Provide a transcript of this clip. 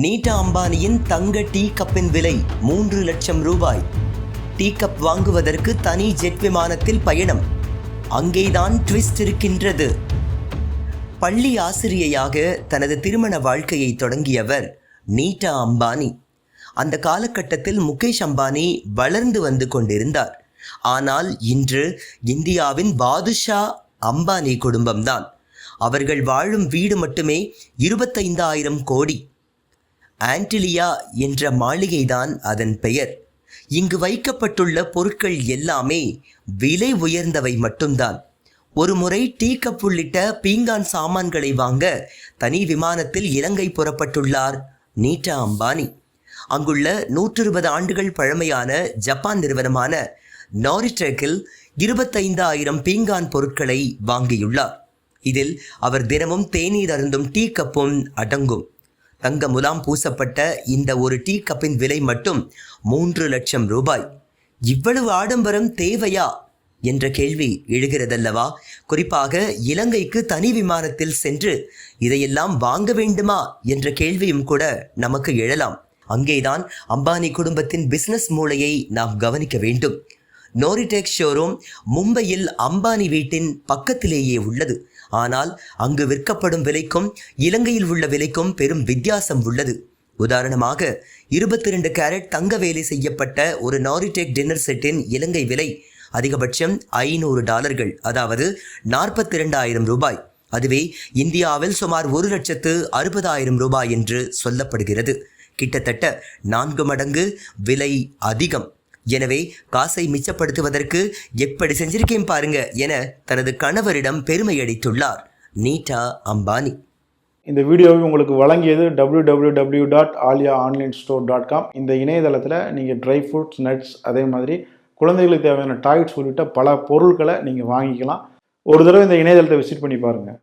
நீட்டா அம்பானியின் தங்க டீ கப்பின் விலை 3 லட்சம் ரூபாய். டீ கப் வாங்குவதற்கு தனி ஜெட் விமானத்தில் பயணம். அங்கேதான் ட்விஸ்ட் இருக்கின்றது. பள்ளி ஆசிரியையாக தனது திருமண வாழ்க்கையை தொடங்கியவர் நீட்டா அம்பானி. அந்த காலகட்டத்தில் முகேஷ் அம்பானி வளர்ந்து வந்து கொண்டிருந்தார். ஆனால் இன்று இந்தியாவின் பாதுஷா அம்பானி குடும்பம்தான். அவர்கள் வாழும் வீடு மட்டுமே 25,000 கோடி. ஆன்டிலியா என்ற மாளிகைதான் அதன் பெயர். இங்கு வைக்கப்பட்டுள்ள பொருட்கள் எல்லாமே விலை உயர்ந்தவை மட்டும்தான். ஒரு முறை டீ கப் உள்ளிட்ட பீங்கான் சாமான்களை வாங்க தனி விமானத்தில் இலங்கை புறப்பட்டுள்ளார் நீட்டா அம்பானி. அங்குள்ள 120 ஆண்டுகள் பழமையான ஜப்பான் நிறுவனமான நாரிடெக்கில் 25,000 பீங்கான் பொருட்களை வாங்கியுள்ளார். இதில் அவர் தினமும் தேநீர் அருந்தும் டீ கப்பும் அடங்கும். தங்க முலாம் பூசப்பட்ட இந்த ஒரு டீ கப்பின் விலை மட்டும் 3 லட்சம் ரூபாய். இவ்வளவு ஆடம்பரம் தேவையா என்ற கேள்வி எழுகிறதல்லவா? குறிப்பாக இலங்கைக்கு தனி விமானத்தில் சென்று இதையெல்லாம் வாங்க வேண்டுமா என்ற கேள்வியும் கூட நமக்கு எழலாம். அங்கேதான் அம்பானி குடும்பத்தின் பிசினஸ் மூளையை நாம் கவனிக்க வேண்டும். நோரிடெக் ஷோரூம் மும்பையில் அம்பானி வீட்டின் பக்கத்திலேயே உள்ளது. ஆனால் அங்கு விற்கப்படும் விலைக்கும் இலங்கையில் உள்ள விலைக்கும் பெரும் வித்தியாசம் உள்ளது. உதாரணமாக 22 கேரட் தங்க வேலை செய்யப்பட்ட ஒரு நாரிடெக் டின்னர் செட்டின் இலங்கை விலை அதிகபட்சம் $500, அதாவது 42,000 ரூபாய். அதுவே இந்தியாவில் சுமார் 1,60,000 ரூபாய் என்று சொல்லப்படுகிறது. கிட்டத்தட்ட 4 மடங்கு விலை அதிகம். எனவே காசை மிச்சப்படுத்துவதற்கு எப்படி செஞ்சிருக்கேன் பாருங்க என தனது கணவரிடம் பெருமை அடித்துள்ளார் நீட்டா அம்பானி. இந்த வீடியோவை உங்களுக்கு வழங்கியது www.aliaonlinestore.com. இந்த இணையதளத்தில் நீங்கள் ட்ரை ஃப்ரூட்ஸ், நட்ஸ், அதே மாதிரி குழந்தைகளுக்கு தேவையான டாய்ஸ் உள்ளிட்ட பல பொருட்களை நீங்கள் வாங்கிக்கலாம். ஒரு தடவை இந்த இணையதளத்தை விசிட் பண்ணி பாருங்கள்.